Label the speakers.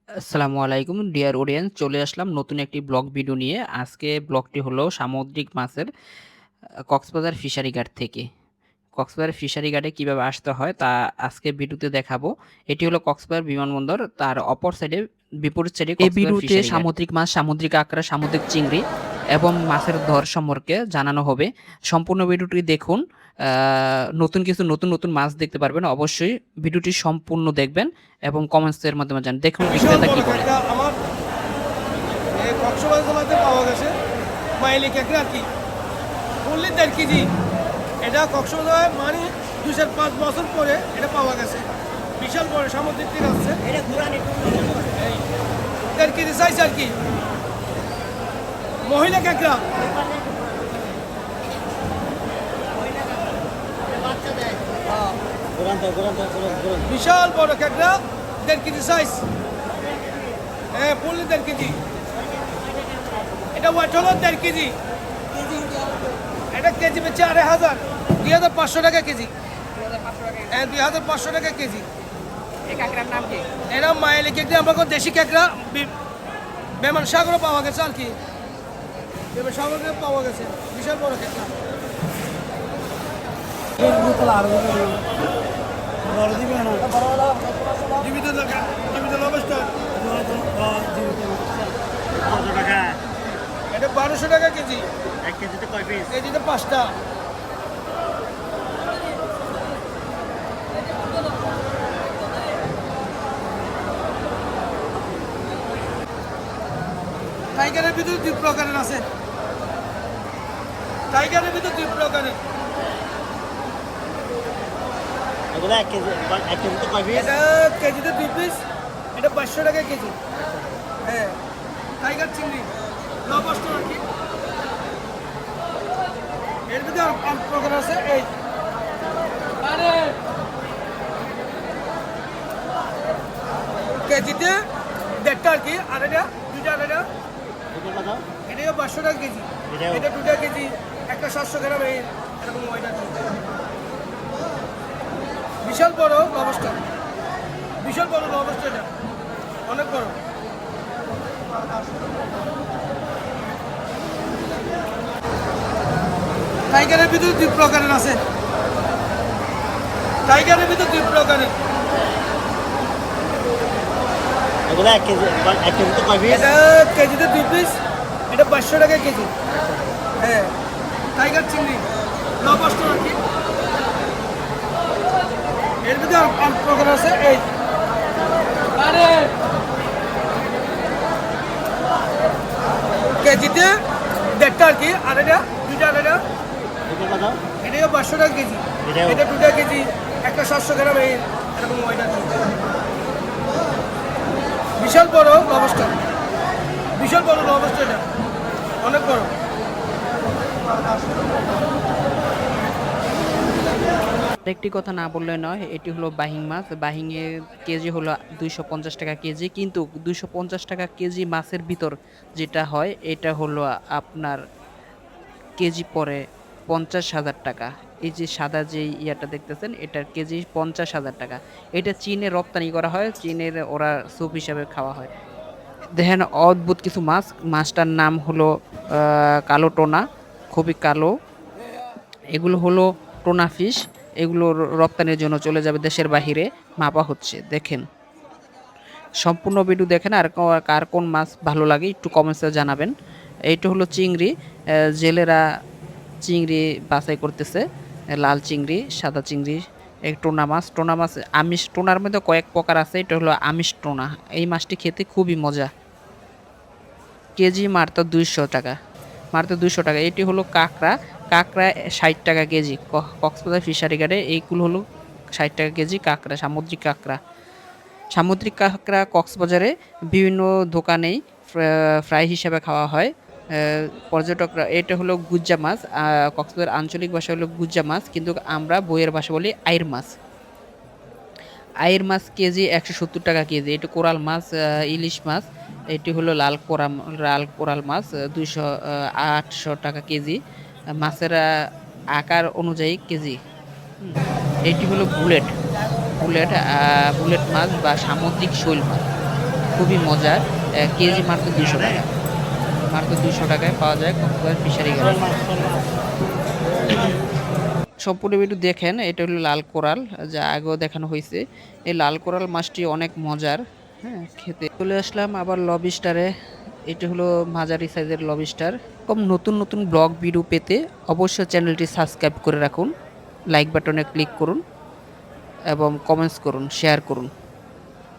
Speaker 1: আসসালামু আলাইকুম dear audience, চলে আসলাম নতুন একটি ব্লগ ভিডিও নিয়ে। আজকে ব্লগটি হলো সামুদ্রিক মাছের কক্সবাজার ফিশারি ঘাট থেকে। কক্সবাজার ফিশারি ঘাটে কিভাবে আসতে হয় তা আজকে ভিডিওতে দেখাবো। এটি হলো কক্সবাজার বিমানবন্দর, তার অপর সাইডে বিপরীত সাইডে এই
Speaker 2: কক্সবাজার
Speaker 1: ভিডিওতে
Speaker 2: ফিশারি ঘাট।
Speaker 1: সামুদ্রিক মাছ, সামুদ্রিক কাঁকড়া, সামুদ্রিক চিংড়ি এবং মাছের দর সম্পর্কে জানানো হবে। সম্পূর্ণ ভিডিওটি দেখুন। নতুন কিছু নতুন নতুন মাছ দেখতে পারবেন। অবশ্যই ভিডিওটি সম্পূর্ণ দেখবেন এবং কমেন্টসের মাধ্যমে জানান। দেখুন
Speaker 3: বিশাল
Speaker 1: বিক্রেতা কি
Speaker 3: বড়
Speaker 1: বলে।
Speaker 3: কাঁকড়া আমার এই কক্সবাজার জেলাতে পাওয়া গেছে। মাইলি কাঁকড়া আর কি, বললি 1.5 কেজি। এটা কক্সবাজার মানে 2-5 বছর পরে এটা পাওয়া গেছে। বিশাল বড় সামুদ্রিক থেকে আসছে। এই 1.5 কেজি সাইজ আর কি। মহিলা কাঁকড়া বিশাল বড় কাঁকড়া, 1.5 কেজি সাইজ। হ্যাঁ, বললি 1.5 কেজি। এটা ওয়েট হলো 1.5 কেজি। এটা কেজি বেচে 2,500, 2,500 টাকা কেজি। হ্যাঁ, 2,500 টাকা কেজি। এরা মাইলি কাঁকড়া, আমাকে দেশি কাঁকড়া বেমান সাগরও পাওয়া গেছে আর কি। বেমান সাগরে পাওয়া গেছে বিশাল বড় কাঁকড়া। জীবিত অবস্থা এটা 1200 টাকা কেজি।
Speaker 2: 1 কেজিতে কয় পিস?
Speaker 3: কেজিতে 5টা। টাইগারের ভিতরে 2 প্রকারের আছে। টাইগারের ভিতরে 2 প্রকারের।
Speaker 2: এগুলো 1 কেজিতে কয় পিস?
Speaker 3: এটা কেজিতে 2 পিস। এটা 500 টাকা কেজি। হ্যাঁ, টাইগার চিংড়ি লবস্টার আর কি। এর ভিতরে আর প্রকার আছে। এই আরে কেজিতে 1.5টা আর কি। আর এটা 2টা। আর এটা
Speaker 2: এটা কত?
Speaker 3: এটা 500 টাকা কেজি।
Speaker 2: এটাও?
Speaker 3: এটা 2টা কেজি, একটা 700 গ্রাম। এই এরকম ওইটা বিশাল বড় লবস্টার। বিশাল বড় লবস্টার, এটা অনেক বড়। টাইগারের ভিতরে 2 প্রকারের আছে। টাইগারের ভিতরে 2 প্রকারের।
Speaker 2: এগুলো 1 কেজিতে কয় পিস?
Speaker 3: এটা কেজিতে 2 পিস। এটা 500 টাকা কেজি। হ্যাঁ, টাইগার চিংড়ি লবস্টার আর কি। এর ভিতরে আর প্রকার আছে। এই আরে কেজিতে 1.5টা আর কি। আর এটা 2টা। আর এটা
Speaker 2: এটা কত?
Speaker 3: এটা 500 টাকা কেজি।
Speaker 2: এটাও?
Speaker 3: এটা 2টা কেজি, একটা 700 গ্রাম। এই এরকম ওইটা বিশাল বড় লবস্টার। বিশাল বড় লবস্টার, এটা অনেক বড়।
Speaker 1: আরেকটি কথা না বললে নয়, এটি হলো বাহিং মাছ। বাহিংয়ের কেজি হলো 250 টাকা কেজি, কিন্তু 250 টাকা কেজি মাছের ভিতর যেটা হয় এটা হলো আপনার কেজি পড়ে 50,000 টাকা। এই যে সাদা যে ইয়াটা দেখতেছেন, এটার কেজি 50,000 টাকা। এটা চীনে রপ্তানি করা হয়, চীনের ওরা স্যুপ হিসাবে খাওয়া হয়। দেখেন অদ্ভুত কিছু মাছ। মাছটার নাম হলো কালো টোনা, খুবই কালো। এগুলো হলো টোনা ফিশ। এগুলো রপ্তানির জন্য চলে যাবে দেশের বাহিরে, মাপা হচ্ছে। দেখেন সম্পূর্ণ ভিডিও দেখেন। আর কার কোন মাছ ভালো লাগে একটু কমেন্টসে জানাবেন। এইটা হলো চিংড়ি। জেলেরা চিংড়ি বাছাই করতেছে, লাল চিংড়ি, সাদা চিংড়ি। এক টোনা মাছ। টোনা মাছ আমিষ। টোনার মধ্যে কয়েক প্রকার আছে, এটা হলো আমিষ টোনা। এই মাছটি খেতে খুবই মজা। কেজি মাত্র 200 টাকা। মাত্র 200 টাকা। এটি হলো কাঁকড়া। কাঁকড়া 60 টাকা কেজি। কক্সবাজার ফিশারি ঘাটে এইগুলো হলো 60 টাকা কেজি কাঁকড়া, সামুদ্রিক কাঁকড়া। সামুদ্রিক কাঁকড়া কক্সবাজারে বিভিন্ন দোকানেই ফ্রাই হিসাবে খাওয়া হয়। পর্যটকরা, এটা হলো গুজ্জা মাছ। কক্সবাজার আঞ্চলিক ভাষা হলো গুজ্জা মাছ, কিন্তু আমরা বইয়ের ভাষা বলি আইর মাছ। আইর মাছ কেজি 170 টাকা কেজি। এটি কোরাল মাছ, ইলিশ মাছ। এটি হলো লাল কোরাল মাছ, 800 টাকা কেজি। মাছের আকার অনুযায়ী কেজি। এটি হলো বুলেট। বুলেট বুলেট মাছ বা সামুদ্রিক শৈল মাছ। খুবই মজার। কেজি মাত্র 200 টাকা, মাত্র 200 টাকায় পাওয়া যায় কক্সবাজার ফিশারি ঘাটে। সম্পূর্ণ ভিডিও দেখেন। এটা হলো লাল কোরাল, যা আগেও দেখানো হয়েছে। এই লাল কোরাল মাছটি অনেক মজার, হ্যাঁ খেতে। চলে আসলাম আবার লবিস্টারে। এটা হলো মাঝারি সাইজের লবিস্টার। কম নতুন নতুন ব্লগ ভিডিও পেতে অবশ্যই চ্যানেলটি সাবস্ক্রাইব করে রাখুন, লাইক বাটনে ক্লিক করুন এবং কমেন্টস করুন, শেয়ার করুন।